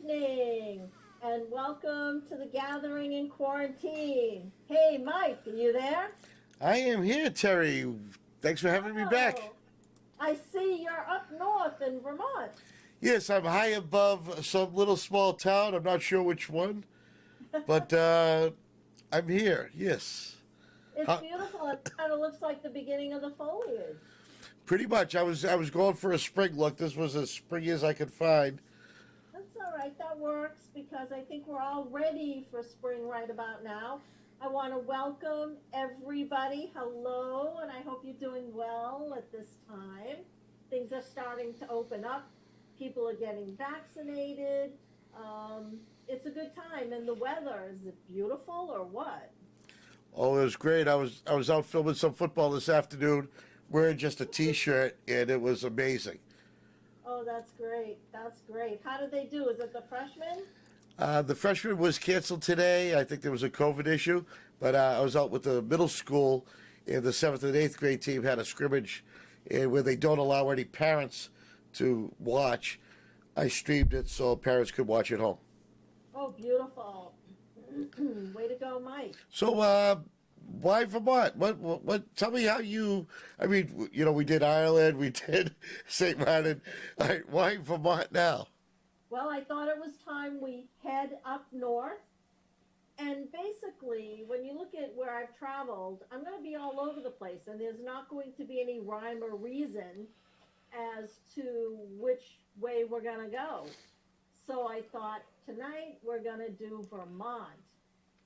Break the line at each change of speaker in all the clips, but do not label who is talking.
evening, and welcome to the gathering in quarantine. Hey, Mike, are you there?
I am here, Terry. Thanks for having me back.
Oh, I see you're up north in Vermont.
Yes, I'm high above some little small town. I'm not sure which one, but I'm here. Yes,
It's
Huh,
beautiful. It kind of looks like the beginning of the foliage.
pretty much. I was going for a spring look. This was as springy as I could find.
That's all right. That works because I think we're all ready for spring right about now. I want to welcome everybody. Hello, and I hope you're doing well at this time. Things are starting to open up. People are getting vaccinated. It's a good time, and the weather is it beautiful or what?
Oh, it was great. I was out filming some football this afternoon, wearing just a T-shirt, and it was amazing.
Oh, that's great. That's great. How did they do? Is it the freshmen?
The freshman was canceled today. I think there was a COVID issue, but I was out with the middle school, and the seventh and eighth grade team had a scrimmage, and where they don't allow any parents to watch. I streamed it so parents could watch at home.
Oh, beautiful. Way to go, Mike.
So, why Vermont? What? Tell me how you. I mean, we did Ireland, we did St. Martin. All right, why Vermont now?
Well, I thought it was time we head up north. And basically, when you look at where I've traveled, I'm going to be all over the place, and there's not going to be any rhyme or reason as to which way we're going to go. So I thought tonight we're going to do Vermont.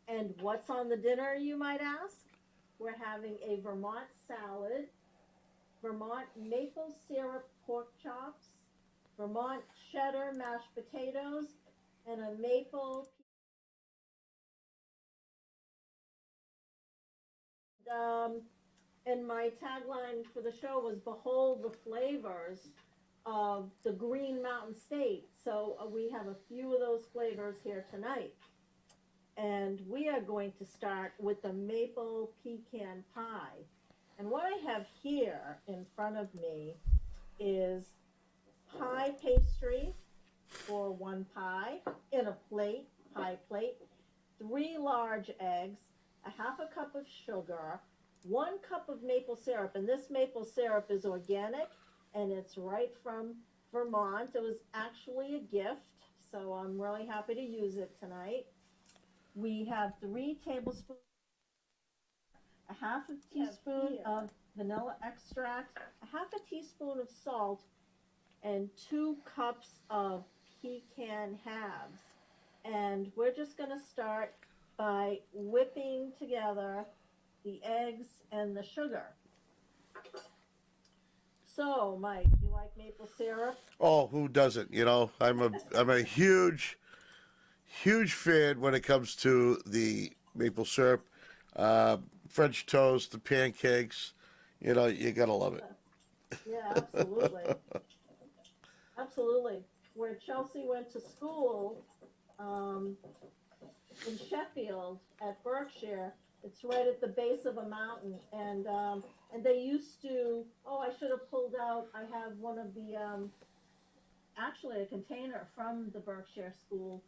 And what's on the dinner, you might ask? We're having a Vermont salad, Vermont maple syrup pork chops, Vermont cheddar mashed potatoes, and a maple. Um, and my tagline for the show was "Behold the flavors of the Green Mountain State." So we have a few of those flavors here tonight. And we are going to start with the maple pecan pie. And what I have here in front of me is pie pastry for one pie in a plate, pie plate, three large eggs, a half a cup of sugar, 1 cup of maple syrup. And this maple syrup is organic and it's right from Vermont. It was actually a gift, so I'm really happy to use it tonight. We have 3 tablespoons, a half a teaspoon of vanilla extract, a half a teaspoon of salt, and 2 cups of pecan halves. And we're just going to start by whipping together the eggs and the sugar. So, Mike, you like maple syrup?
Oh, who doesn't? I'm a huge fan when it comes to the maple syrup, French toast, the pancakes. You gotta love it.
Yeah, absolutely. Absolutely. Where Chelsea went to school, um, in Sheffield at Berkshire. It's right at the base of a mountain, and they used to. Oh, I should have pulled out. I have one of the actually a container from the Berkshire school,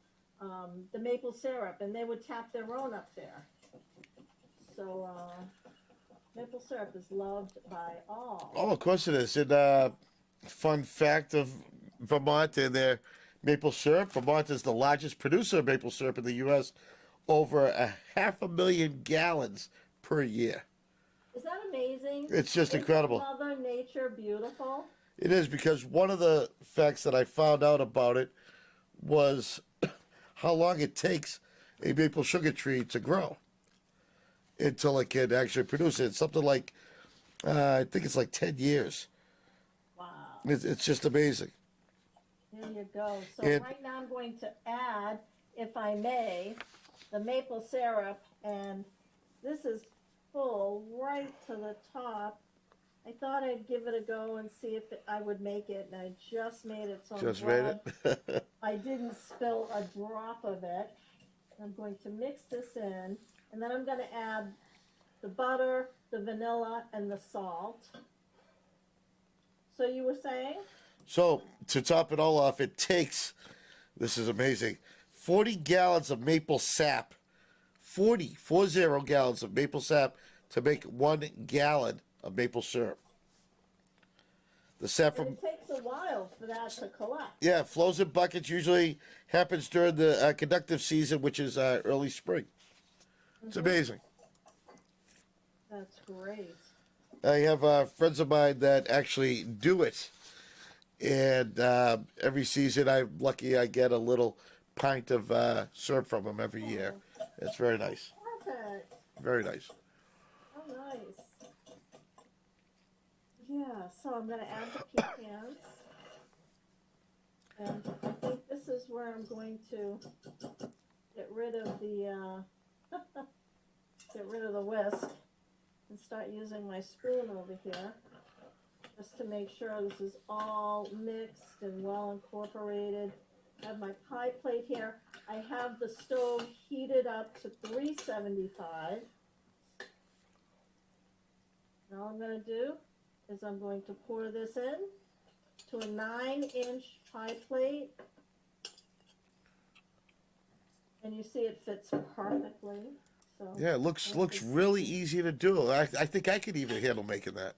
the maple syrup, and they would tap their own up there. So maple syrup is loved by all.
Oh, of course it is. And fun fact of Vermont and their maple syrup: Vermont is the largest producer of maple syrup in the U.S. Over a 500,000 gallons per year.
Is that amazing?
It's just
Isn't
incredible.
Mother Nature beautiful?
It is because one of the facts that I found out about it was how long it takes a maple sugar tree to grow until it can actually produce it. It's something like, I think it's like 10 years.
Wow.
It's just amazing.
There you go. So
And
right now I'm going to add, if I may, the maple syrup, and this is full right to the top. I thought I'd give it a go and see if I would make it, and I just made it, so I'm
just made
glad
it.
I didn't spill a drop of it. I'm going to mix this in, and then I'm going to add the butter, the vanilla, and the salt. So you were saying?
So, to top it all off, it takes This is amazing. 40 gallons of maple sap. 40 gallons of maple sap to make 1 gallon of maple syrup. The sap
And
from
it takes a while for that to collect.
yeah, it flows in buckets. Usually happens during the conductive season, which is early spring. It's amazing.
That's great.
I have friends of mine that actually do it, and every season I'm lucky I get a little pint of syrup from them every year. It's very nice.
Perfect.
Very nice.
Oh, nice. Yeah, so I'm going to add the pecans. And I think this is where I'm going to get rid of the whisk and start using my spoon over here just to make sure this is all mixed and well incorporated. I have my pie plate here. I have the stove heated up to 375. And all I'm going to do is I'm going to pour this in to a 9-inch pie plate. And you see it fits perfectly. So
Yeah, it looks really easy to do. I think I could even handle making that.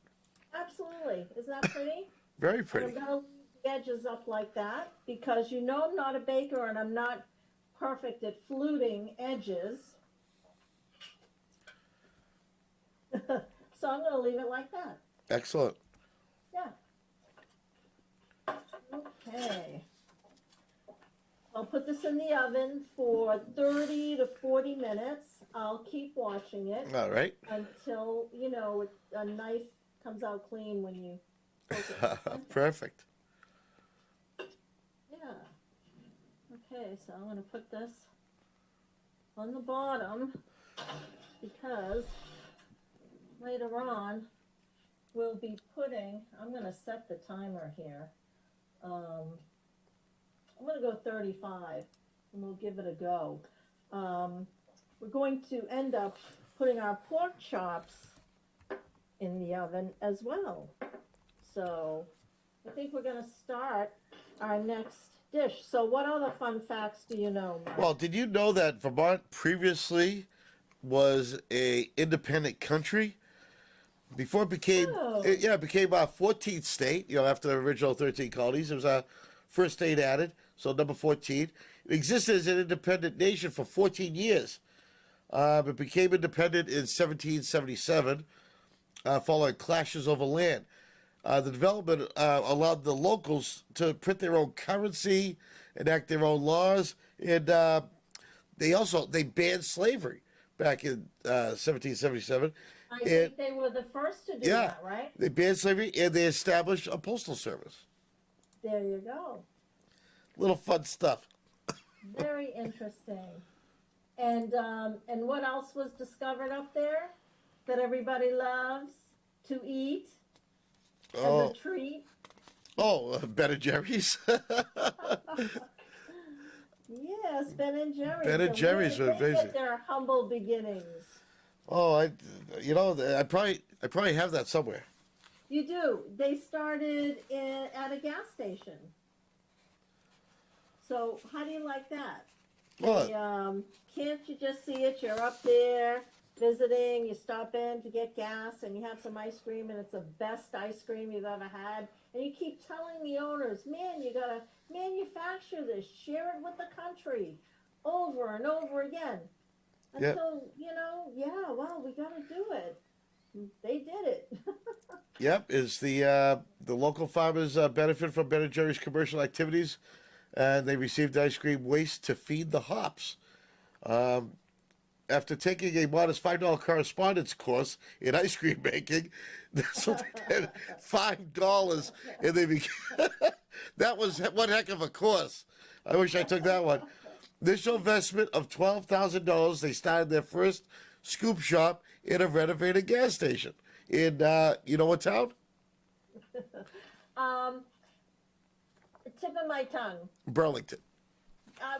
absolutely. Isn't that pretty?
Very
And
pretty.
I'm going to leave the edges up like that because you know I'm not a baker and I'm not perfect at fluting edges. So I'm going to leave it like that.
Excellent.
Yeah. Okay. I'll put this in the oven for 30 to 40 minutes. I'll keep watching it
All right.
until, you know, a knife comes out clean when you poke it.
Perfect.
Yeah. Okay, so I'm going to put this on the bottom because later on we'll be putting, I'm going to set the timer here. I'm going to go 35 and we'll give it a go. We're going to end up putting our pork chops in the oven as well. So I think we're going to start our next dish. So what other fun facts do you know, Mark?
Well, did you know that Vermont previously was a independent country? Before it became,
Oh.
it became our 14th state, after the original 13 colonies. It was our first state added, so number 14. It existed as an independent nation for 14 years. It became independent in 1777, following clashes over land. The development allowed the locals to print their own currency, enact their own laws, and they banned slavery back in 1777.
I think they were the first to do
Yeah,
that, right?
they banned slavery and they established a postal service.
There you go.
Little fun stuff.
Very interesting. And what else was discovered up there that everybody loves to eat as a treat?
Ben & Jerry's.
Yes, Ben and Jerry's.
Ben and Jerry's were
They
amazing.
get their humble beginnings.
I probably have that somewhere.
You do. They started at a gas station. So how do you like that?
What?
Can't you just see it? You're up there visiting. You stop in to get gas, and you have some ice cream, and it's the best ice cream you've ever had. And you keep telling the owners, "Man, you gotta manufacture this. Share it with the country, over and over again."
Yep.
Until we gotta do it. They did it.
Yep, is the local farmers benefit from Ben & Jerry's commercial activities, and they received ice cream waste to feed the hops. After taking a modest $5 correspondence course in ice cream making, that's what they did, $5, and they became, that was one heck of a course. I wish I took that one. Initial investment of $12,000, they started their first scoop shop in a renovated gas station in, you know what town?
Tip of my tongue.
Burlington.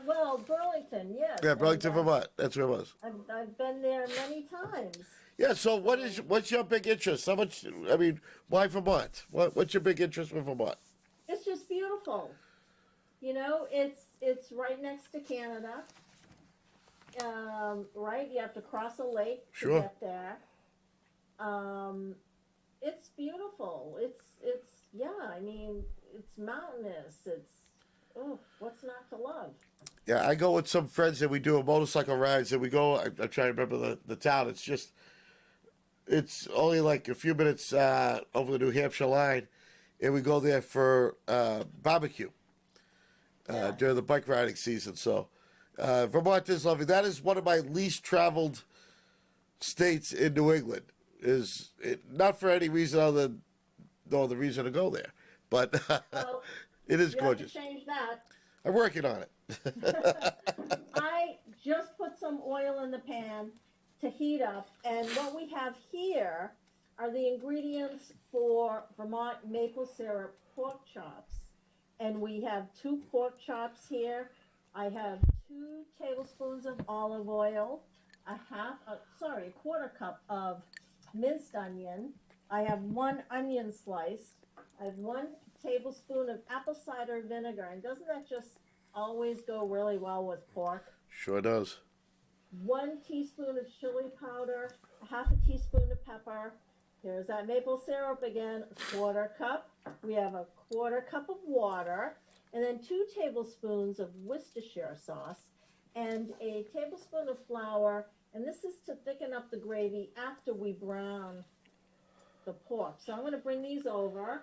Burlington, yes.
Yeah, Burlington,
And,
Vermont. That's where it was.
I've been there many times.
Yeah, so what's your big interest? Why Vermont? What's your big interest with Vermont?
It's just beautiful. You know, it's right next to Canada. Right, you have to cross a lake to
Sure.
get there. Um, it's beautiful. It's yeah. I mean, it's mountainous. It's oh, what's not to love?
Yeah, I go with some friends and we do a motorcycle rides and we go. I'm trying to remember the town. It's only like a few minutes over the New Hampshire line, and we go there for barbecue
Yeah.
during the bike riding season. So Vermont is lovely. That is one of my least traveled states in New England. Is it, not for any reason other than no other reason to go there, but
Well,
it is
you
gorgeous.
have to change that.
I'm working on it.
I just put some oil in the pan to heat up, and what we have here are the ingredients for Vermont maple syrup pork chops. And we have 2 pork chops here. I have 2 tablespoons of olive oil, a quarter cup of minced onion. I have 1 onion slice. I have 1 tablespoon of apple cider vinegar. And doesn't that just always go really well with pork?
Sure does.
1 teaspoon of chili powder, a half a teaspoon of pepper. Here's that maple syrup again, a quarter cup. We have a quarter cup of water, and then 2 tablespoons of Worcestershire sauce, and a tablespoon of flour. And this is to thicken up the gravy after we brown the pork. So I'm going to bring these over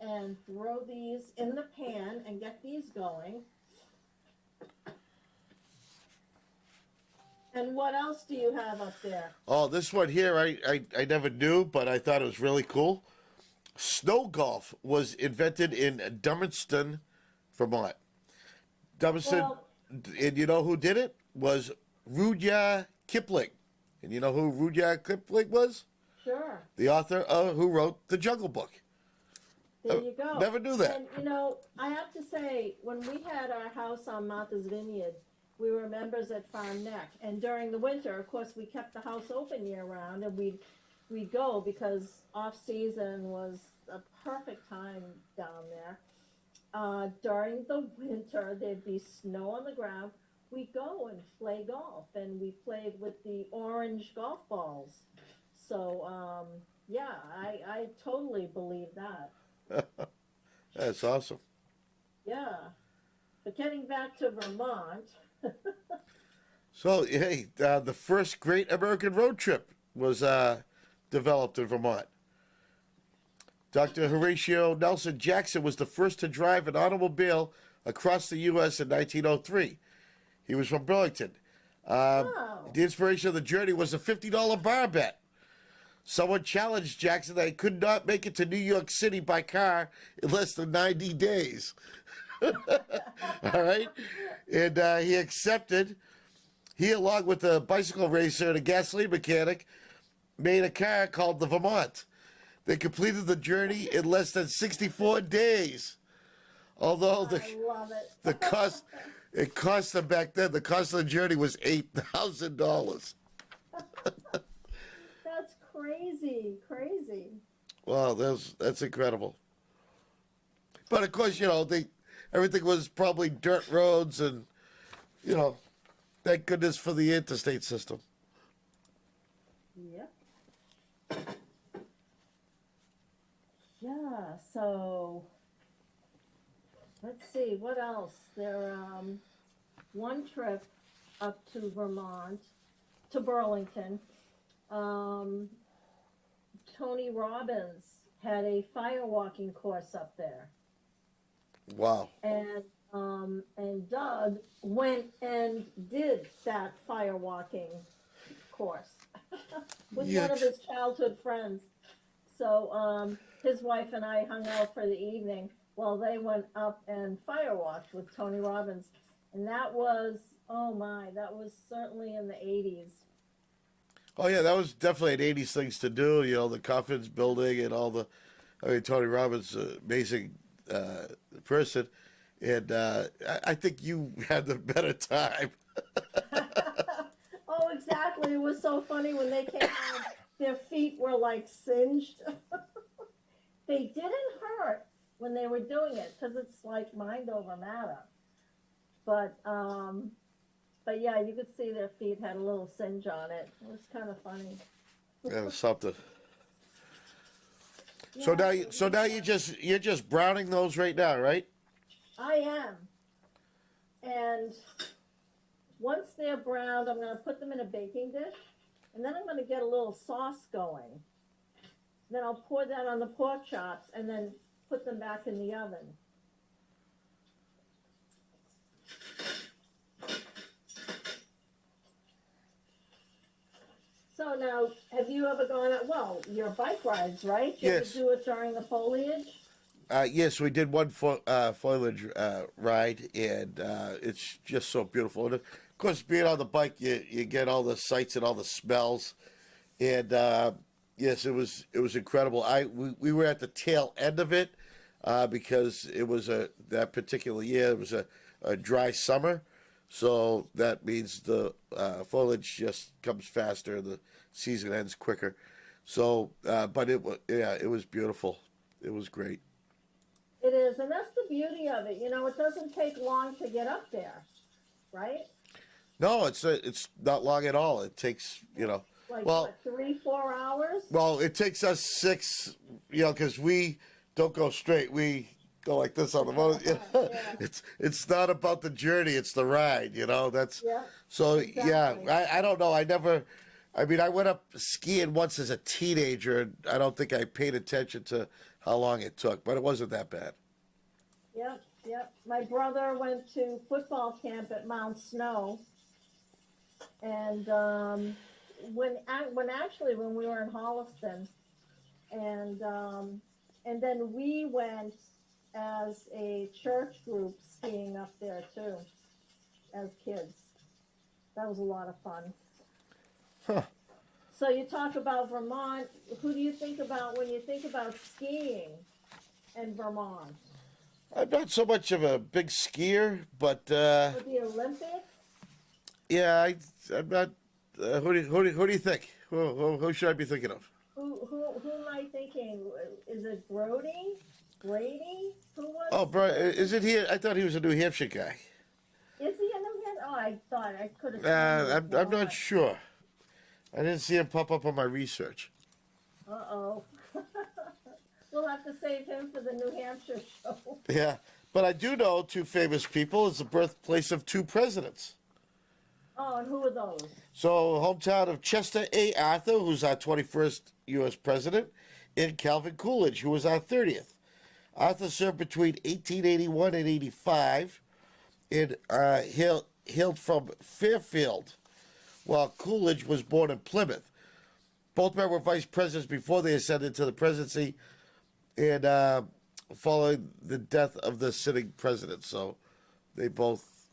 and throw these in the pan and get these going. And what else do you have up there?
Oh, this one here, I never knew, but I thought it was really cool. Snow golf was invented in Dummerston, Vermont. Dummerston,
Well,
and you know who did it? Was Rudyard Kipling. And you know who Rudyard Kipling was?
sure.
The author of who wrote The Jungle Book.
There you go.
Never knew that.
And you know, I have to say, when we had our house on Martha's Vineyard, we were members at Farm Neck, and during the winter, of course, we kept the house open year round, and we'd go because off season was a perfect time down there. During the winter, there'd be snow on the ground. We'd go and play golf, and we played with the orange golf balls. So yeah, I totally believe that.
That's awesome.
Yeah. But getting back to Vermont,
So, hey, the first great American road trip was developed in Vermont. Dr. Horatio Nelson Jackson was the first to drive an automobile across the U.S. in 1903. He was from Burlington.
wow.
The inspiration of the journey was a $50 bar bet. Someone challenged Jackson that he could not make it to New York City by car in less than 90 days. All right? And he accepted. He, along with a bicycle racer and a gasoline mechanic, made a car called the Vermont. They completed the journey in less than 64 days. Although
I love it.
the cost, it cost them back then, the cost of the journey was $8,000.
That's crazy, crazy.
Wow, that's incredible. But of course, you know, everything was probably dirt roads and, you know, thank goodness for the interstate system.
Yep. Yeah, so let's see, what else? There, one trip up to Vermont, to Burlington, Tony Robbins had a fire walking course up there.
Wow.
And Doug went and did that fire walking course with one of his childhood friends. So his wife and I hung out for the evening while they went up and fire walked with Tony Robbins. And that was, oh my, that was certainly in the 80s.
Oh yeah, that was definitely an '80s things to do. You know, the confidence building and all the. I mean, Tony Robbins, amazing person, and I think you had the better time.
Oh, exactly. It was so funny when they came home, their feet were like singed. They didn't hurt, when they were doing it, because it's like mind over matter. But yeah, you could see their feet had a little singe on it. It was kind of funny.
Yeah, something.
Yeah,
So now you're just browning those right now, right?
I am. And once they're browned, I'm going to put them in a baking dish, and then I'm going to get a little sauce going. Then I'll pour that on the pork chops, and then put them back in the oven. So now, have you ever gone out, well, your bike rides, right? You
Yes.
ever do it during the foliage?
Yes, we did one foliage ride, and it's just so beautiful. And of course, being on the bike, you get all the sights and all the smells, and yes, it was incredible. We were at the tail end of it because it was that particular year it was a dry summer, so that means the foliage just comes faster, the season ends quicker. So, but it was beautiful. It was great.
It is, and that's the beauty of it. You know, it doesn't take long to get up there, right?
No, it's not long at all. It takes
Like
well,
what, 3-4 hours?
well, it takes us 6, because we don't go straight. We go like this on the motor.
Yeah.
It's not about the journey. It's the ride. That's
Yeah.
so.
Exactly.
Yeah, I don't know. I mean, I went up skiing once as a teenager, and I don't think I paid attention to how long it took, but it wasn't that bad.
Yep, yep. My brother went to football camp at Mount Snow, and when we were in Holliston, and then we went as a church group skiing up there too, as kids. That was a lot of fun.
Huh.
So you talk about Vermont. Who do you think about when you think about skiing in Vermont?
I'm not so much of a big skier, but
For the Olympics?
yeah, I'm not. Who do you think? Who should I be thinking of?
Who am I thinking? Is it Brody? Brady? Who was?
Oh, bro, is it here? I thought he was a New Hampshire guy.
Is he a New Hampshire? Oh, I thought I could have.
I'm not sure. I didn't see him pop up on my research.
Uh-oh. We'll have to save him for the New Hampshire show.
Yeah, but I do know 2 famous people. It's the birthplace of 2 presidents.
Oh, and who are those?
So, hometown of Chester A. Arthur, who's our 21st U.S. president, and Calvin Coolidge, who was our 30th. Arthur served between 1881 and 85, and hailed from Fairfield, while Coolidge was born in Plymouth. Both men were vice presidents before they ascended to the presidency, and following the death of the sitting president. So they both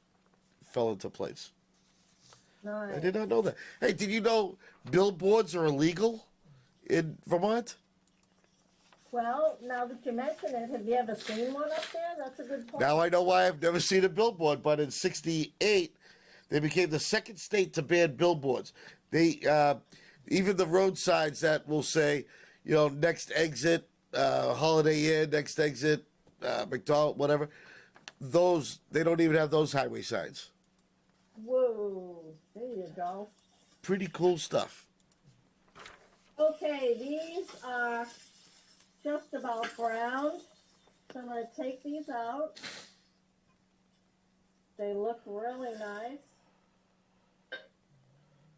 fell into place.
Nice.
I did not know that. Hey, did you know billboards are illegal in Vermont?
Well, now that you mention it, have you ever seen one up there? That's a good point.
Now I know why I've never seen a billboard, but in '68, they became the second state to ban billboards. They even the road signs that will say, next exit, Holiday Inn, next exit, McDonald's, whatever. Those they don't even have those highway signs.
Whoa, there you go.
Pretty cool stuff.
Okay, these are just about browned. So I'm going to take these out. They look really nice.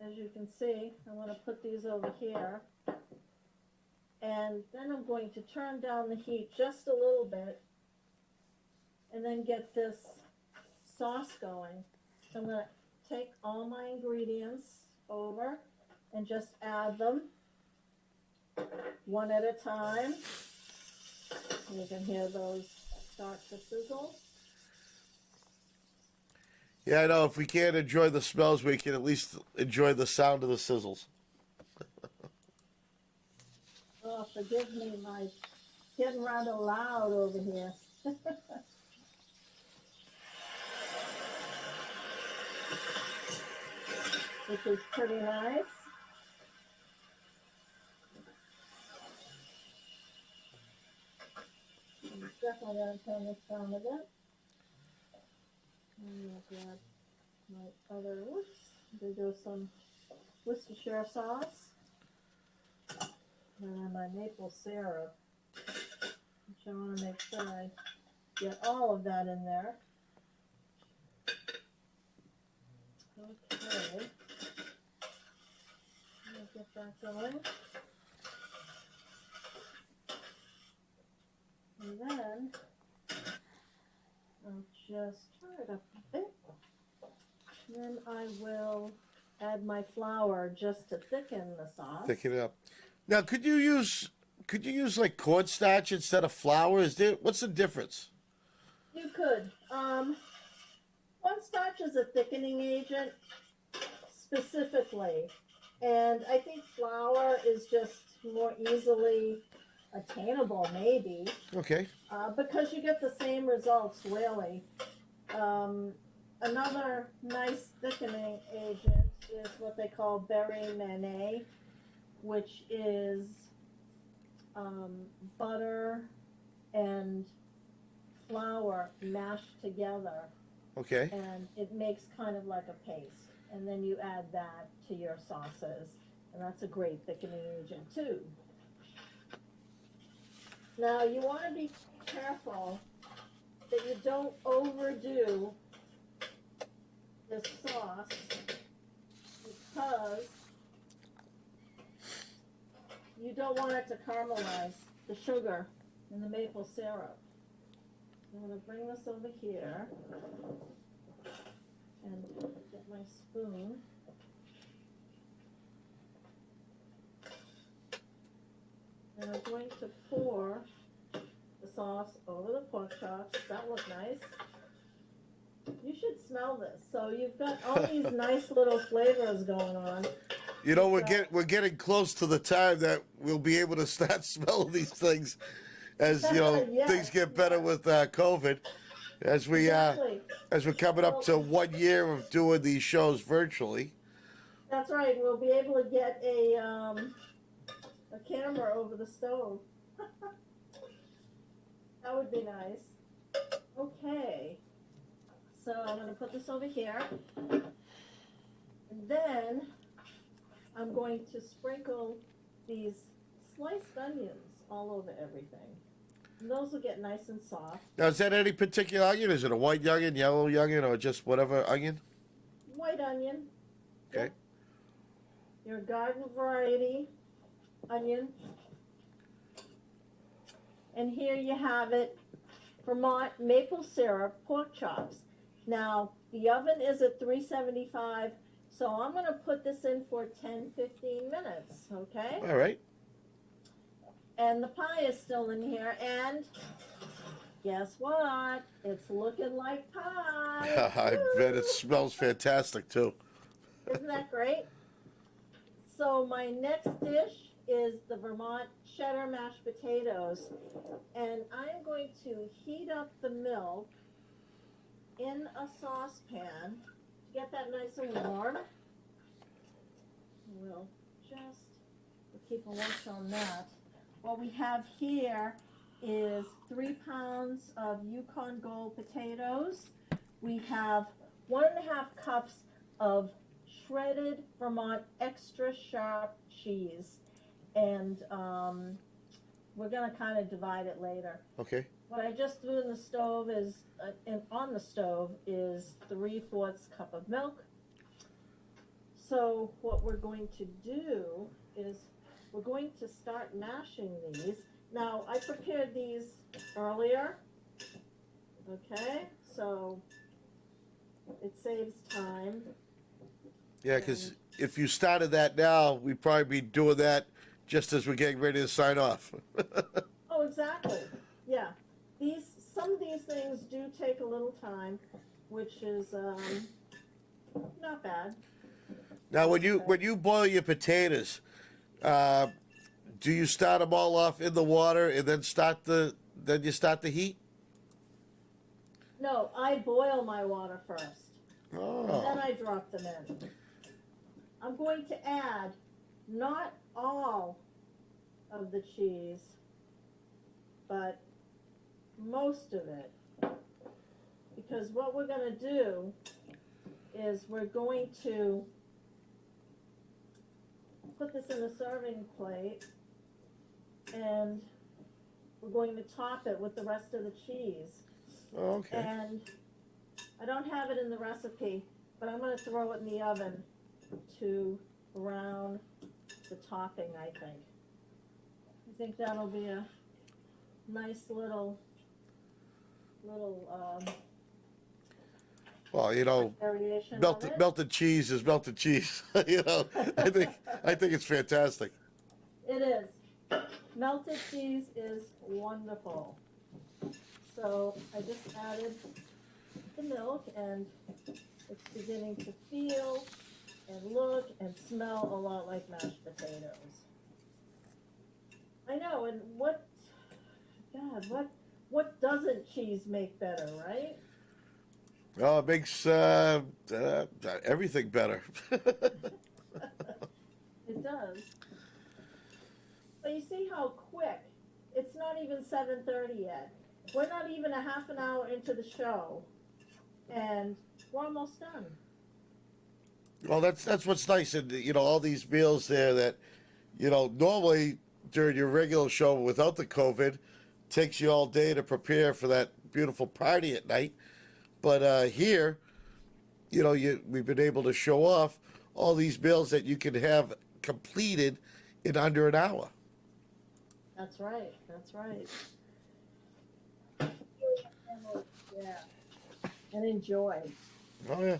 As you can see, I'm going to put these over here. And then I'm going to turn down the heat just a little bit. And then get this sauce going. So I'm going to take all my ingredients over and just add them one at a time. You can hear those start to sizzle.
Yeah, I know. If we can't enjoy the smells, we can at least enjoy the sound of the sizzles.
Oh, forgive me, my getting rather loud over here. Which is pretty nice. I'm I'm gonna turn this down a bit. I'm gonna grab my other, whoops, there goes some Worcestershire sauce. And then my maple syrup, which I want to make sure I get all of that in there. Okay. I'll get that going. And then I'll just turn it up a bit. And then I will add my flour just to thicken the sauce.
Thicken it up. Now, could you use like cornstarch instead of flour? What's the difference?
You could. Cornstarch is a thickening agent specifically, and I think flour is just more easily attainable, maybe.
Okay.
Because you get the same results, really. Another nice thickening agent is what they call berry mayonnaise, which is butter and flour mashed together.
Okay.
And it makes kind of like a paste. And then you add that to your sauces. And that's a great thickening agent too. Now you want to be careful that you don't overdo this sauce because you don't want it to caramelize the sugar and the maple syrup. I'm going to bring this over here and get my spoon. And I'm going to pour the sauce over the pork chops. That look nice. You should smell this. So you've got all these nice little flavors going on.
You know, we're getting close to the time that we'll be able to start smelling these things, as you know,
Yes,
things get better with COVID. As we're coming up to 1 year of doing these shows virtually.
That's right. We'll be able to get a camera over the stove. That would be nice. Okay. So I'm going to put this over here. And then I'm going to sprinkle these sliced onions all over everything. And those will get nice and soft.
Now, is that any particular onion? Is it a white onion, yellow onion, or just whatever onion?
White onion.
Okay.
Your garden variety onion. And here you have it, Vermont maple syrup pork chops. Now, the oven is at 375, so I'm going to put this in for 10-15 minutes, okay?
All right.
And the pie is still in here, and guess what? It's looking like pie.
I bet it smells fantastic, too.
Isn't that great? So my next dish is the Vermont Cheddar mashed potatoes, and I'm going to heat up the milk in a saucepan to get that nice and warm. We'll just keep a watch on that. What we have here is 3 pounds of Yukon Gold potatoes. We have 1.5 cups of shredded Vermont extra sharp cheese, and we're going to kind of divide it later.
Okay.
What I just threw in the stove is, on the stove is 3/4 cup of milk. So what we're going to do is we're going to start mashing these. Now, I prepared these earlier, okay? So it saves time.
Yeah, because if you started that now, we'd probably be doing that just as we're getting ready to sign off.
Oh, exactly. Yeah. Some of these things do take a little time, which is not bad.
Now, when you boil your potatoes, do you start them all off in the water and then you start the heat?
No, I boil my water first.
Oh.
And then I drop them in. I'm going to add not all of the cheese, but most of it. Because what we're gonna do is we're going to put this in a serving plate and we're going to top it with the rest of the cheese.
Oh, okay.
And I don't have it in the recipe, but I'm gonna throw it in the oven to brown the topping, I think. I think that'll be a nice little
Well, you know,
variation of
melted
it.
melted cheese is melted cheese. You know, I think it's fantastic.
It is. Melted cheese is wonderful. So I just added the milk and it's beginning to feel and look and smell a lot like mashed potatoes. I know, and what doesn't cheese make better, right?
Oh, it makes everything better.
It does. But you see how quick, it's not even 7:30 yet. We're not even a half an hour into the show, and we're almost done.
Well, that's what's nice, and you know, all these meals there that, you know, normally during your regular show without the COVID, takes you all day to prepare for that beautiful party at night. But here, you know, we've been able to show off all these meals that you can have completed in under an hour.
That's right, that's right. Yeah, and enjoy,
Oh yeah.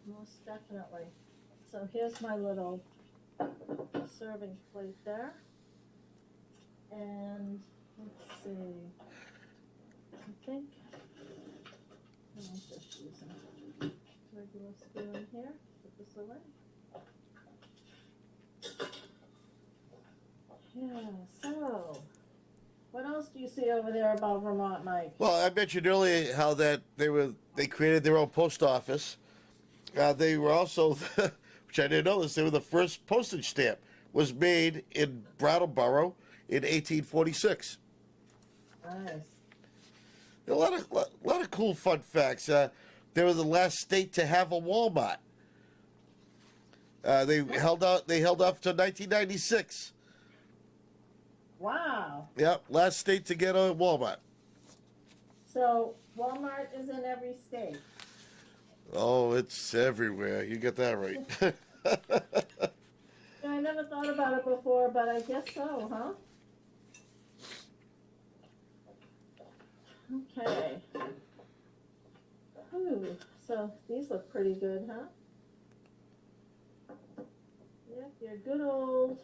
most definitely. So here's my little serving plate there. And let's see, I think I'm just using regular spoon here, put this away. Yeah, so what else do you see over there about Vermont, Mike?
Well, I mentioned earlier how that they created their own post office. They were also, which I didn't know this, they were the first postage stamp was made in Brattleboro in 1846.
Nice.
A lot of cool fun facts. They were the last state to have a Walmart. They held off till 1996.
Wow.
Yep, last state to get a Walmart.
So Walmart is in every state.
Oh, it's everywhere. You get that right.
Yeah, I never thought about it before, but I guess so, huh? Okay. Ooh, so these look pretty good, huh? Yep, your good old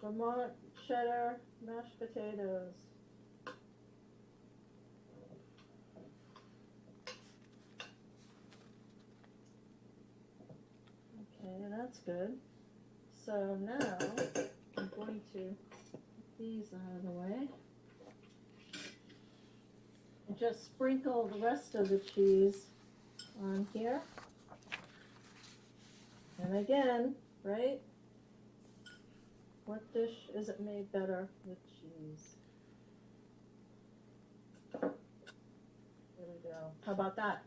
Vermont cheddar mashed potatoes. Okay, that's good. So now I'm going to put these out of the way. And just sprinkle the rest of the cheese on here. And again, right? What dish isn't made better with cheese? There we go. How about that?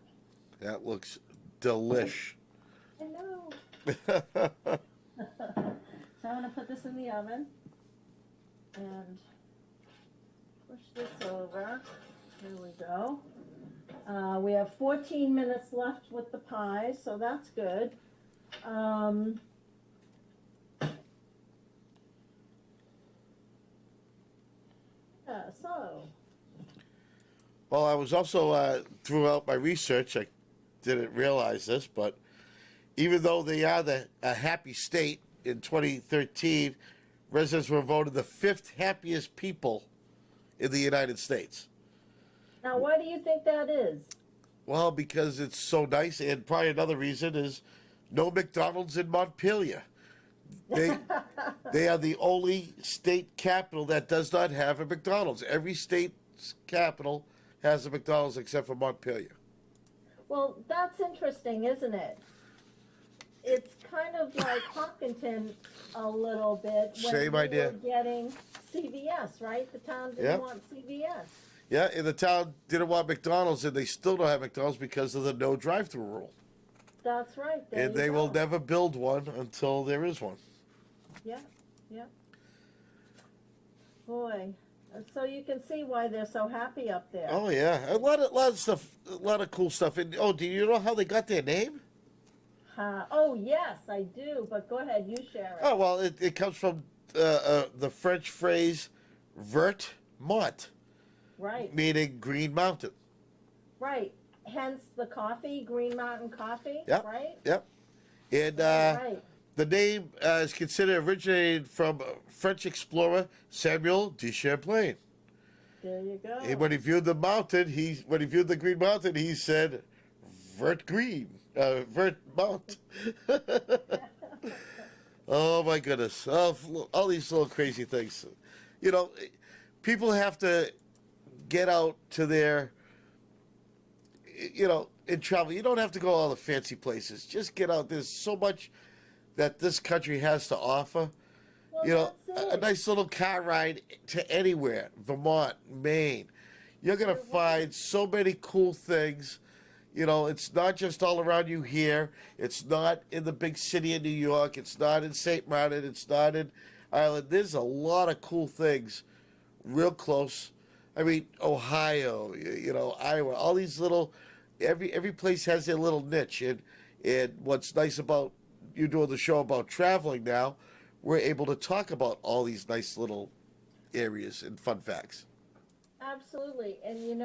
That looks delish.
I know. So I'm gonna put this in the oven and push this over. Here we go. We have 14 minutes left with the pie, so that's good. Yeah, so.
Well, I was also, throughout my research, I didn't realize this, but even though they are a happy state, in 2013, residents were voted the 5th happiest people in the United States.
Now, why do you think that is?
Well, because it's so nice, and probably another reason is no McDonald's in Montpelier. They are the only state capital that does not have a McDonald's. Every state's capital has a McDonald's except for Montpelier.
Well, that's interesting, isn't it? it's kind of like Hopkinton a little bit when
Same
we
idea.
were getting CVS, right? The town didn't
Yep.
want CVS.
Yeah, and the town didn't want McDonald's, and they still don't have McDonald's because of the no drive-through rule.
That's right. There
And
you
they will
go.
never build one until there is one.
Yeah, yeah. Boy, so you can see why they're so happy up there.
Oh yeah, a lot of stuff, a lot of cool stuff. And oh, do you know how they got their name?
Oh yes, I do. But go ahead, you share it.
Oh well, it comes from the French phrase "Vermont,"
Right,
meaning Green Mountain.
right. Hence the coffee, Green Mountain Coffee.
Yep.
Right.
Yep. And
Right.
the name is considered originated from French explorer Samuel de Champlain.
There you go.
And when he viewed the mountain, when he viewed the Green Mountain, he said, "Vert Green, Vermont." Oh my goodness! All these little crazy things. You know, people have to get out to their, in travel. You don't have to go all the fancy places. Just get out. There's so much that this country has to offer.
Well, that's
A
it.
nice little car ride to anywhere, Vermont, Maine. You're going to find so many cool things. It's not just all around you here. It's not in the big city of New York. It's not in St. Martin. It's not in Ireland. There's a lot of cool things real close. I mean, Ohio, Iowa, all these little, every place has their little niche. And what's nice about you doing the show about traveling now, we're able to talk about all these nice little areas and fun facts.
Absolutely. And you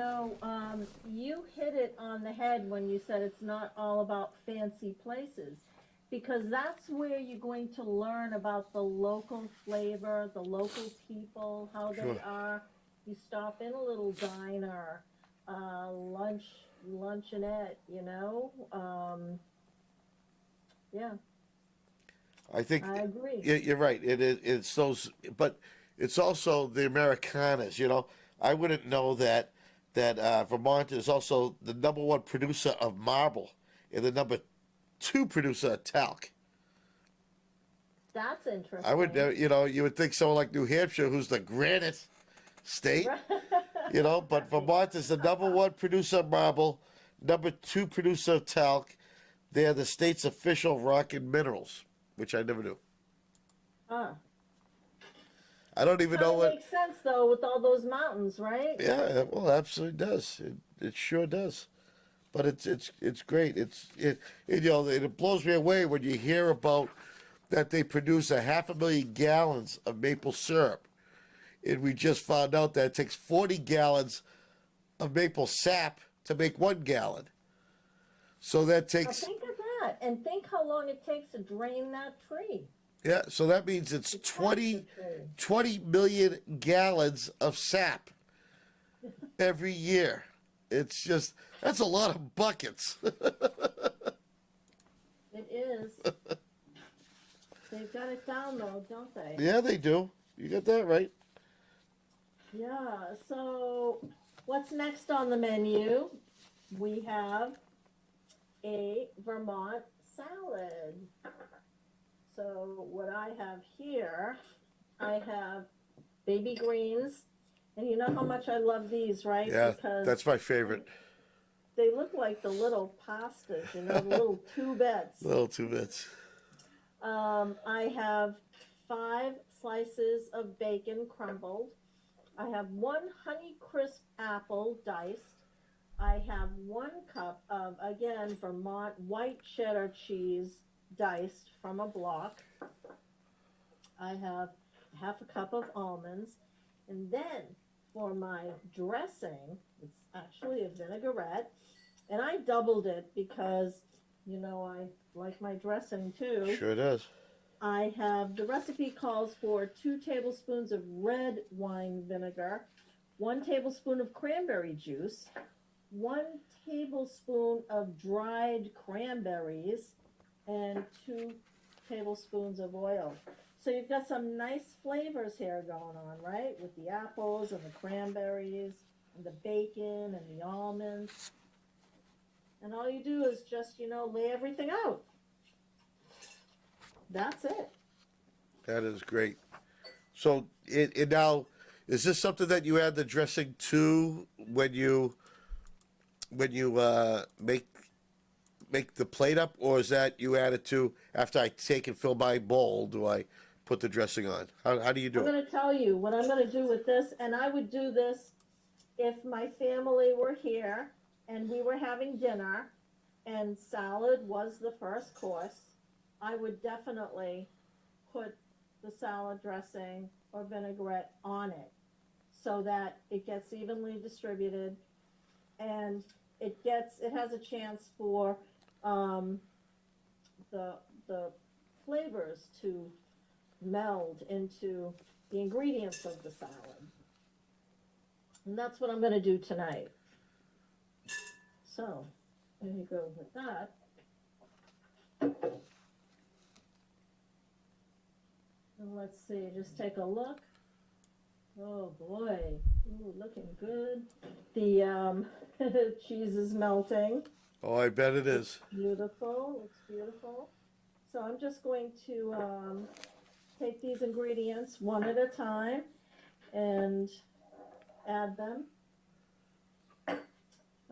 hit it on the head when you said it's not all about fancy places, because that's where you're going to learn about the local flavor, the local people, how
Sure.
they are. You stop in a little diner, luncheonette, yeah,
I think
I agree.
you're right. It's those, but it's also the Americanas. I wouldn't know that Vermont is also the number one producer of marble and the number two producer of talc.
That's interesting.
I would, you would think someone like New Hampshire, who's the granite state, but Vermont is the number one producer of marble, number two producer of talc. They're the state's official rock and minerals, which I never knew.
Ah.
I don't even know
That
what.
makes sense though with all those mountains, right?
Yeah, well, it absolutely does. It sure does. But it's great. It blows me away when you hear about that they produce 500,000 gallons of maple syrup, and we just found out that it takes 40 gallons of maple sap to make 1 gallon. So that
Now
takes
think of that, and think how long it takes to drain that tree.
so that means it's
To catch
20,
the tree.
20 million gallons of sap every year. That's a lot of buckets.
It is. They've got it down though, don't they?
Yeah, they do. You got that right.
Yeah. So, what's next on the menu? We have a Vermont salad. So, what I have here, I have baby greens. And you know how much I love these, right?
Yeah,
Because
that's my favorite.
they look like the little pastas, the little tubettes.
Little two bits.
I have 5 slices of bacon crumbled. I have 1 Honey Crisp apple diced. I have 1 cup of, again, Vermont white cheddar cheese diced from a block. I have half a cup of almonds. And then for my dressing, it's actually a vinaigrette. And I doubled it because, I like my dressing too.
Sure does.
I have, the recipe calls for 2 tablespoons of red wine vinegar, 1 tablespoon of cranberry juice, 1 tablespoon of dried cranberries, and 2 tablespoons of oil. So you've got some nice flavors here going on, right? With the apples and the cranberries and the bacon and the almonds. And all you do is just, lay everything out. that's it.
That is great. So it now, is this something that you add the dressing to when you make the plate up, or is that you add it to after I take and fill my bowl? Do I put the dressing on? How do you do
I'm
it?
going to tell you what I'm going to do with this, and I would do this if my family were here and we were having dinner and salad was the first course. I would definitely put the salad dressing or vinaigrette on it so that it gets evenly distributed and it has a chance for the flavors to meld into the ingredients of the salad. And that's what I'm going to do tonight. So, there you go with that. And let's see, just take a look. Oh boy, ooh, looking good. The cheese is melting.
Oh, I bet it is.
Beautiful, looks beautiful. So I'm just going to take these ingredients one at a time and add them.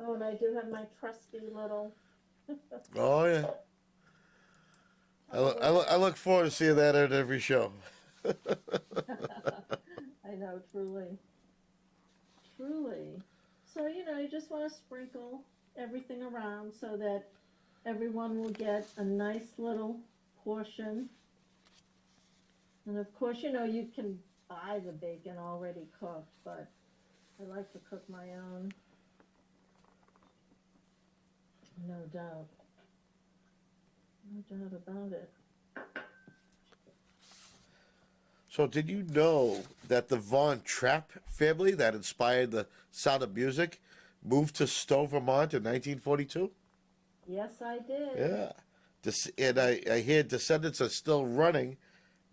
Oh, and I do have my trusty little.
Oh yeah. I look forward to seeing that at every show.
I know, truly. Truly. So, you just want to sprinkle everything around so that everyone will get a nice little portion. And of course, you can buy the bacon already cooked, but I like to cook my own. No doubt. No doubt about it.
So did you know that the Von Trapp family that inspired the Sound of Music moved to Stowe, Vermont in 1942?
Yes, I did.
Yeah. And I hear descendants are still running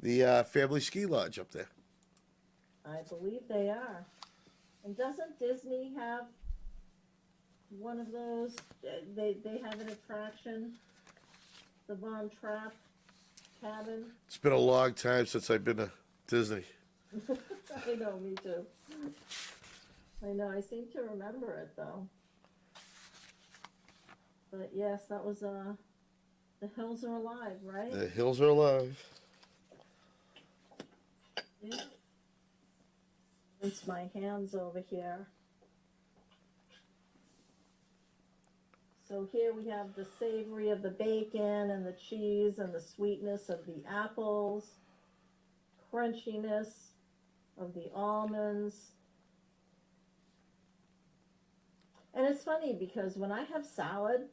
the family ski lodge up there.
I believe they are. And doesn't Disney have one of those? They have an attraction, the Von Trapp cabin.
It's been a long time since I've been to Disney.
I know, me too. I know, I seem to remember it though. But yes, that was The Hills Are Alive, right?
The hills are alive.
Yeah. Rinse my hands over here. So here we have the savory of the bacon and the cheese and the sweetness of the apples, crunchiness of the almonds. And it's funny because when I have salad,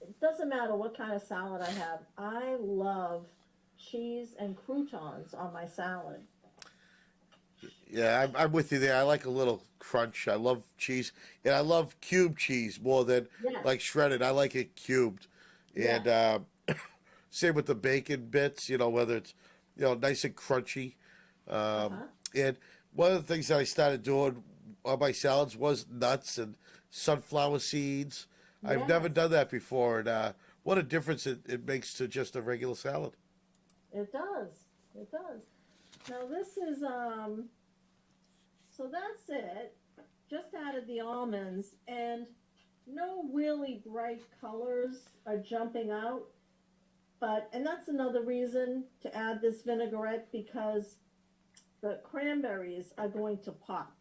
it doesn't matter what kind of salad I have. I love cheese and croutons on my salad.
Yeah, I'm with you there. I like a little crunch. I love cheese, and I love cubed cheese more than
Yes.
like shredded. I like it cubed, and same with the bacon bits. Whether it's nice and crunchy. And one of the things that I started doing on my salads was nuts and sunflower seeds. I've
Yes.
never done that before, and what a difference it makes to just a regular salad.
It does. It does. Now this is so that's it. Just added the almonds and no really bright colors are jumping out. And that's another reason to add this vinaigrette because the cranberries are going to pop.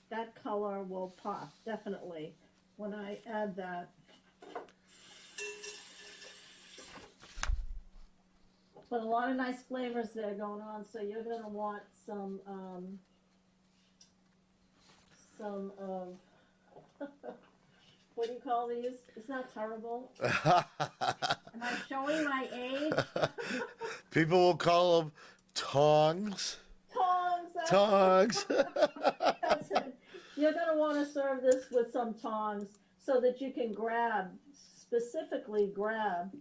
That color will pop, definitely, when I add that. But a lot of nice flavors there going on, so you're going to want some of, what do you call these? It's not terrible. Am I showing my age?
People will call them tongs.
Tongs.
Tongs.
That's it. You're going to want to serve this with some tongs so that you can specifically grab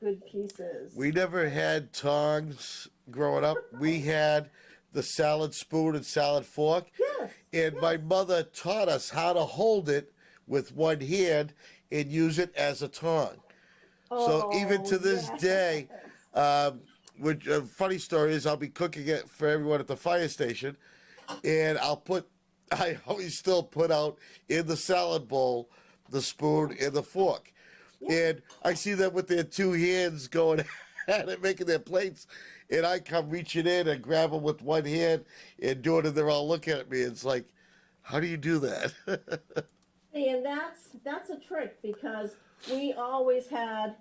good pieces.
We never had tongs growing up. We had the salad spoon and salad fork.
Yes.
And my mother taught us how to hold it with one hand and use it as a tong. So even to this
yes.
day, which funny story is, I'll be cooking it for everyone at the fire station, and I always still put out in the salad bowl the spoon and the fork,
Yeah.
and I see them with their two hands going at it, making their plates, and I come reaching in and grab them with one hand and do it, and they're all looking at me. It's like, how do you do that?
See, and that's a trick because we always had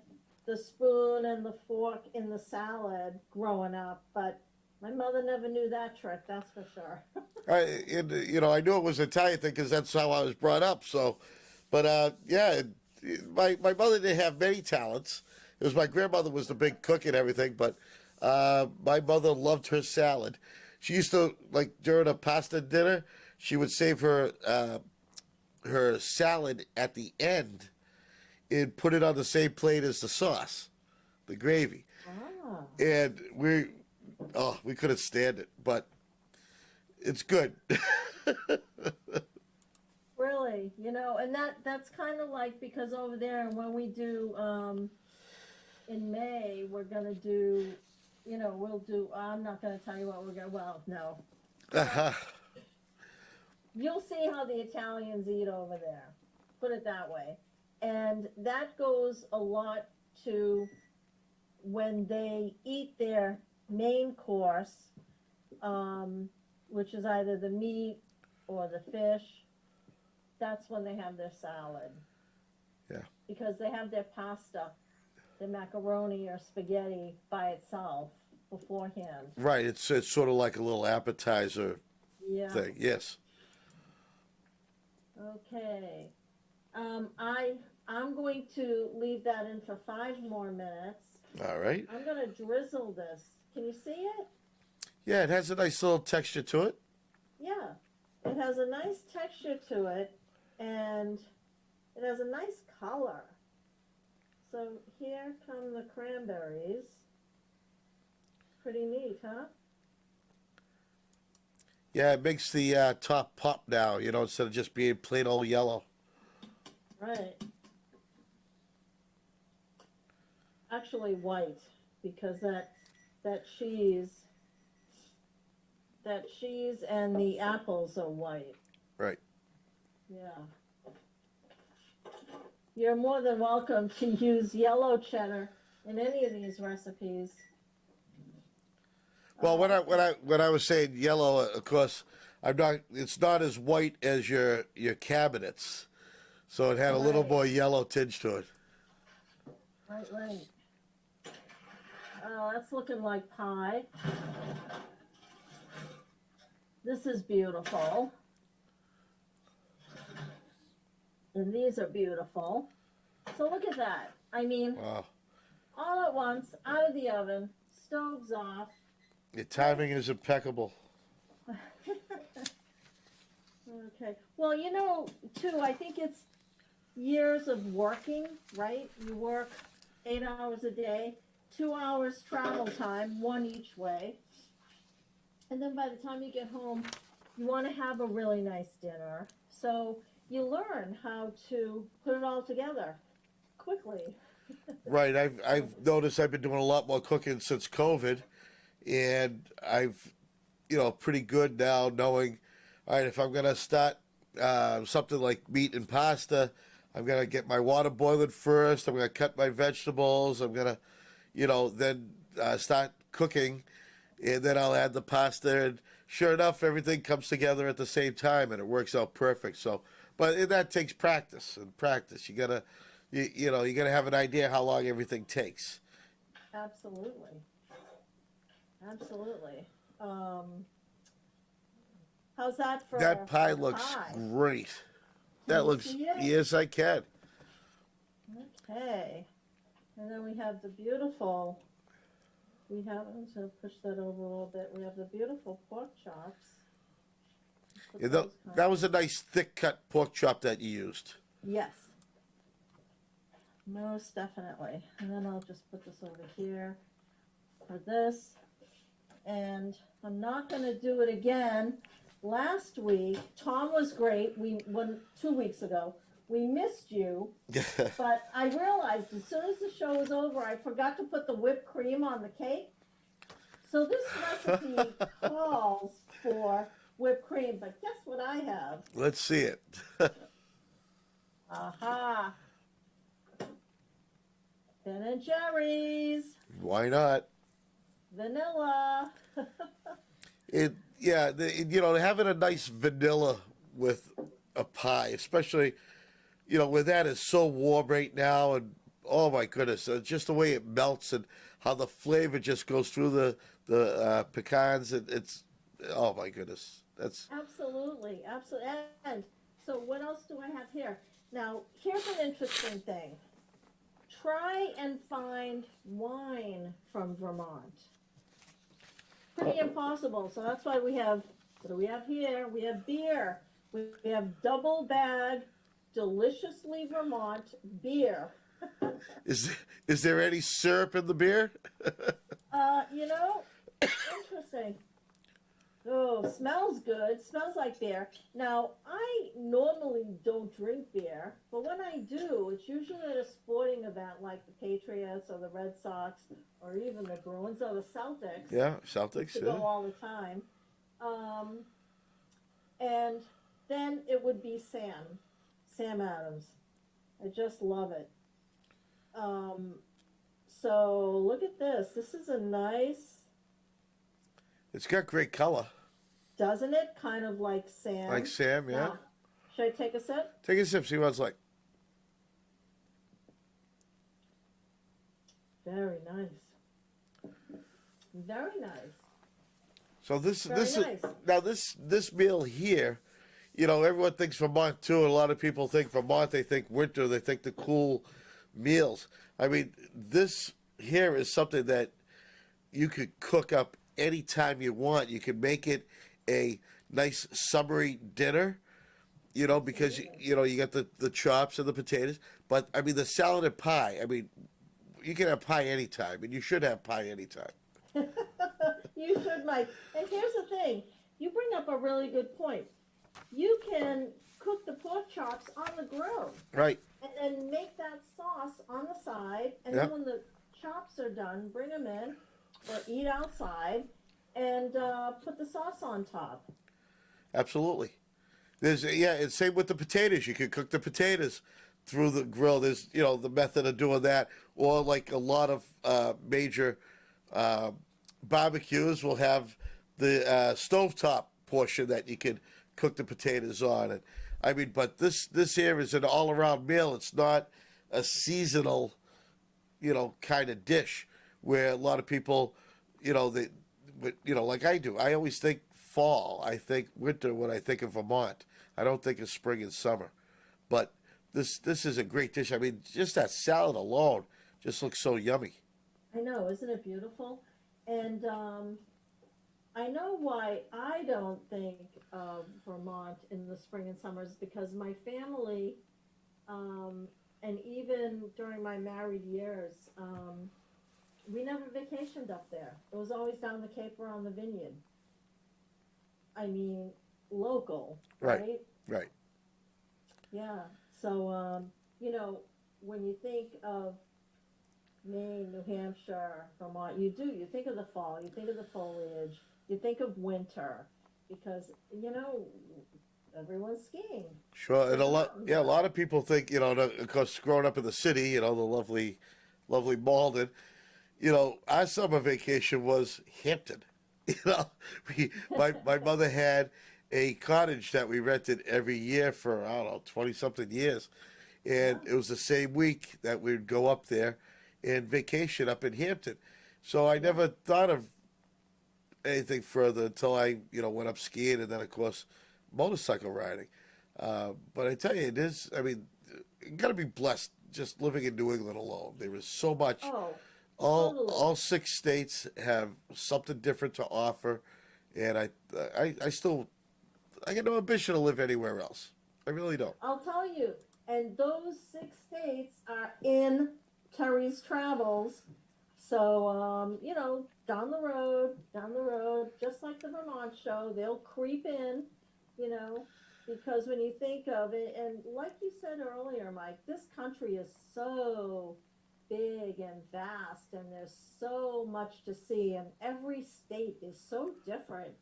the spoon and the fork in the salad growing up, but my mother never knew that trick, that's for sure.
I knew it was an Italian thing because that's how I was brought up. So, but yeah, my mother didn't have many talents. It was my grandmother was the big cook and everything, but my mother loved her salad. She used to, like, during a pasta dinner, she would save her salad at the end and put it on the same plate as the sauce, the gravy.
Ah.
And we couldn't stand it, but it's good.
Really, and that's kind of like, because over there when we do in May we're gonna do, we'll do. I'm not gonna tell you what we're gonna. Well, no. You'll see how the Italians eat over there. Put it that way, and that goes a lot to when they eat their main course, which is either the meat or the fish. That's when they have their salad.
Yeah.
Because they have their pasta, their macaroni or spaghetti by itself beforehand.
Right. It's sort of like a little appetizer
Yeah.
thing. Yes.
Okay. I'm going to leave that in for 5 more minutes.
All right.
I'm going to drizzle this. Can you see it?
Yeah, it has a nice little texture to it.
Yeah. It has a nice texture to it, and it has a nice color. So here come the cranberries. Pretty neat, huh?
Yeah, it makes the top pop now, instead of just being plain old yellow.
Right. Actually white, because that cheese and the apples are white.
Right.
Yeah. You're more than welcome to use yellow cheddar in any of these recipes.
Well, when I was saying yellow, of course, it's not as white as your cabinets, so it had a little
Right.
more yellow tinge to it.
Right. Oh, that's looking like pie. This is beautiful. And these are beautiful. So look at that. I mean,
Wow.
all at once, out of the oven, stoves off.
Your timing is impeccable.
Okay. Well, too, I think it's years of working, right? You work 8 hours a day, 2 hours travel time, 1 each way. And then by the time you get home, you want to have a really nice dinner. So you learn how to put it all together quickly.
Right. I've noticed I've been doing a lot more cooking since COVID, and I've, pretty good now knowing, all right, if I'm gonna start something like meat and pasta, I'm gonna get my water boiling first. I'm gonna cut my vegetables. I'm gonna, then start cooking, and then I'll add the pasta. And sure enough, everything comes together at the same time, and it works out perfect. So, but that takes practice and practice. You gotta, you gotta have an idea how long everything takes.
Absolutely. How's that for
That pie
for
looks
pie?
great.
Can
That
you
looks,
see it?
yes, I can.
Okay. And then we have the beautiful, I'm going to push that over a little bit. We have the beautiful pork chops. Put
Yeah,
those
that was a nice thick cut pork chop that you used.
Yes. Most definitely. And then I'll just put this over here for this. And I'm not going to do it again. Last week, Tom was great. 2 weeks ago, we missed you, but I realized as soon as the show was over, I forgot to put the whipped cream on the cake. So this recipe calls for whipped cream, but guess what I have?
Let's see it.
Aha! Ben and Jerry's.
Why not?
Vanilla.
Having a nice vanilla with a pie, especially, where that is so warm right now, and oh my goodness, just the way it melts and how the flavor just goes through the pecans, it's oh my goodness, that's
Absolutely. And so what else do I have here? Now, here's an interesting thing. Try and find wine from Vermont. Pretty impossible. So that's why we have, what do we have here? We have beer. We have double bag, deliciously Vermont beer.
is there any syrup in the beer?
Interesting. Oh, smells good. Smells like beer. Now, I normally don't drink beer, but when I do, it's usually at a sporting event like the Patriots or the Red Sox or even the Bruins or the Celtics.
Yeah, Celtics.
To go all the time. And then it would be Sam Adams. I just love it. So look at this. This is a nice.
It's got great color.
Doesn't it? Kind of like Sam.
Like Sam, yeah.
Now, should I take a sip?
Take a sip, see what it's like.
Very nice. Very nice.
So this
Very
this
nice.
now this meal here, everyone thinks Vermont too, and a lot of people think Vermont, they think winter, they think the cool meals. I mean, this here is something that you could cook up anytime you want. You can make it a nice summery dinner, because you got the chops and the potatoes. But I mean, the salad and pie. I mean, you can have pie anytime, and you should have pie anytime.
You should, Mike. And here's the thing. You bring up a really good point. You can cook the pork chops on the grill.
Right.
And then make that sauce on the side. And
Yep.
then when the chops are done, bring them in or eat outside and put the sauce on top.
Absolutely. And same with the potatoes. You could cook the potatoes through the grill. There's, the method of doing that. Or like a lot of major barbecues will have the stovetop portion that you can cook the potatoes on. And I mean, but this here is an all-around meal. It's not a seasonal, kind of dish where a lot of people, like I do. I always think fall. I think winter when I think of Vermont. I don't think of spring and summer. But this is a great dish. I mean, just that salad alone just looks so yummy.
I know, isn't it beautiful? And I know why I don't think of Vermont in the spring and summers, because my family, and even during my married years, we never vacationed up there. It was always down the Cape or on the Vineyard. I mean, local, right?
Right.
Yeah. So, when you think of Maine, New Hampshire, Vermont, you think of the fall, you think of the foliage, you think of winter, because, everyone's skiing.
Sure, and a lot of people think, of course, growing up in the city, the lovely Malden, our summer vacation was Hampton. My mother had a cottage that we rented every year for, I don't know, 20-something years. And it was the same week that we'd go up there and vacation up in Hampton. So I never thought of anything further until I, went up skiing and then, of course, motorcycle riding. But I tell you, it is, I mean, you got to be blessed just living in New England alone. There is so much.
Oh, totally.
All 6 states have something different to offer. And I got no ambition to live anywhere else. I really don't.
I'll tell you, and those 6 states are in Terry's travels. So, down the road, just like the Vermont show, they'll creep in, Because when you think of it, and like you said earlier, Mike, this country is so big and vast, and there's so much to see, and every state is so different.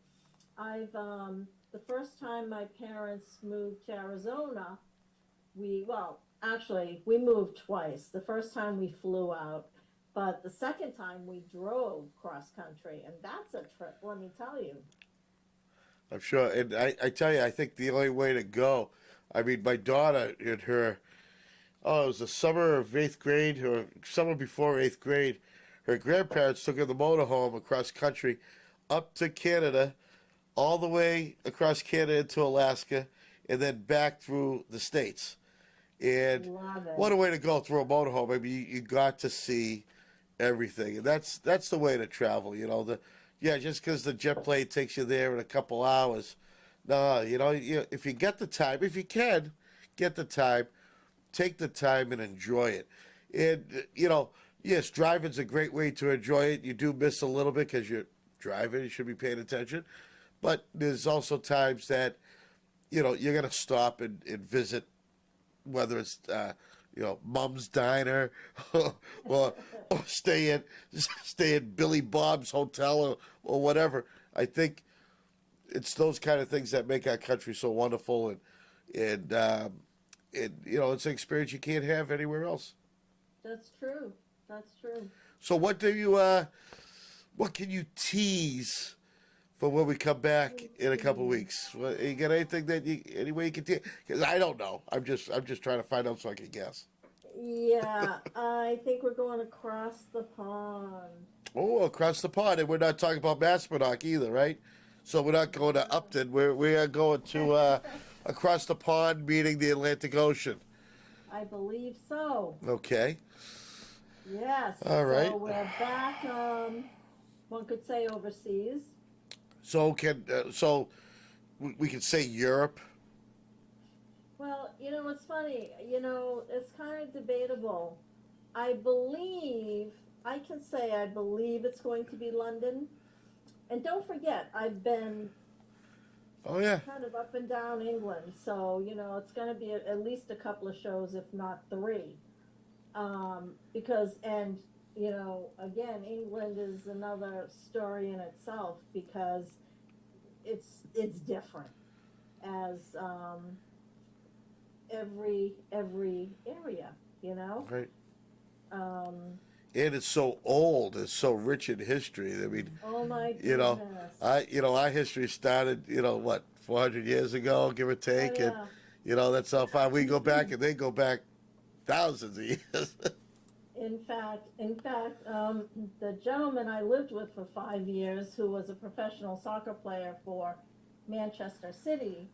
The first time my parents moved to Arizona, actually, we moved twice. The first time we flew out, but the second time we drove cross country, and that's a trip, let me tell you.
I'm sure. And I tell you, I think the only way to go, I mean, my daughter in her, oh, it was the summer of eighth grade, or summer before eighth grade, her grandparents took her the motorhome across country up to Canada, all the way across Canada to Alaska, and then back through the States. And
Love it.
what a way to go through a motorhome. I mean, you got to see everything. And that's the way to travel, you know. Yeah, just because the jet plane takes you there in a couple hours. No, if you get the time, if you can, get the time, take the time and enjoy it. And, yes, driving's a great way to enjoy it. You do miss a little bit because you're driving. You should be paying attention. But there's also times that, you're going to stop and visit, whether it's, Mom's Diner or stay at Billy Bob's Hotel or whatever. I think it's those kind of things that make our country so wonderful, and it's an experience you can't have anywhere else.
That's true. That's true.
So what can you tease for when we come back in a couple of weeks? You got anything any way you can tease? Because I don't know. I'm just trying to find out so I can guess.
Yeah, I think we're going across the pond.
Oh, across the pond, and we're not talking about Maspinock either, right? So we're not going to Upton. We are going to across the pond, meeting the Atlantic Ocean.
I believe so.
Okay.
Yes.
All right.
So we're back. One could say overseas.
So we can say Europe.
Well, it's funny. It's kind of debatable. I believe it's going to be London. And don't forget, I've been kind of up and down England. So, it's going to be at least a couple of shows, if not three. Again, England is another story in itself because it's different as every area,
Right.
Um,
And it's so old. It's so rich in history. I mean,
oh my goodness.
our history started, 400 years ago, give or take,
Oh, yeah.
and that's how far we go back, and they go back thousands of years.
In fact, the gentleman I lived with for 5 years, who was a professional soccer player for Manchester City,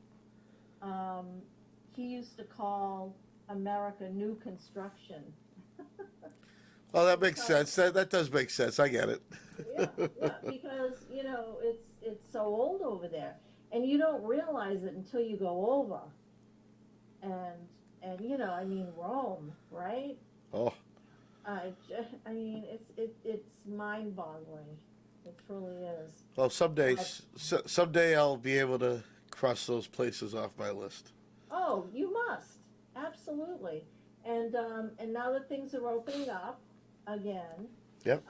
he used to call America new construction.
Well, that makes sense. That does make sense. I get it.
Yeah, because it's so old over there, and you don't realize it until you go over. And Rome, right?
Oh,
it's mind-boggling. It truly is.
well, someday I'll be able to cross those places off my list.
Oh, you must, absolutely. And now that things are opening up again,
Yep.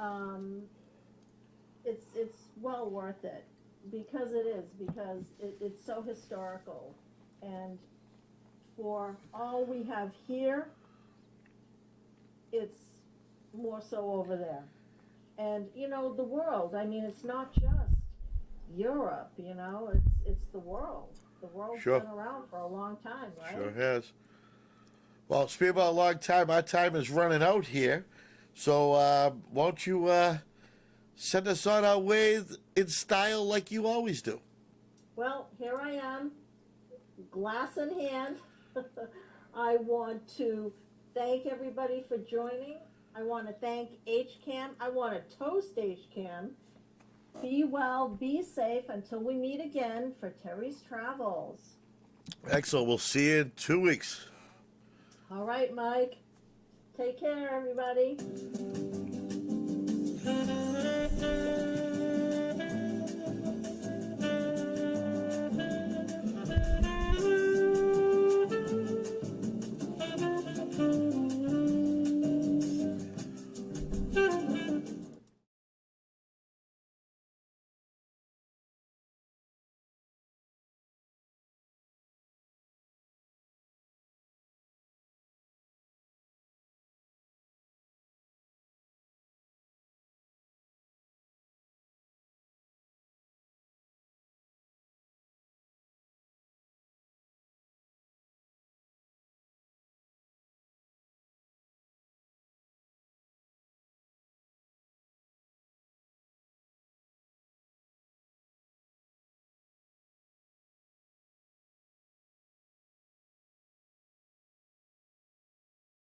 it's well worth it because it's so historical, and for all we have here, it's more so over there. And the world. I mean, it's not just Europe. It's the world. The world's
Sure.
been around for a long time, right?
Sure has. Well, speaking about a long time, our time is running out here. So won't you send us on our way in style like you always do?
Well, here I am, glass in hand. I want to thank everybody for joining. I want to thank HCAM. I want to toast HCAM. Be well, be safe until we meet again for Terry's Travels.
Excellent. We'll see you in 2 weeks.
All right, Mike. Take care, everybody.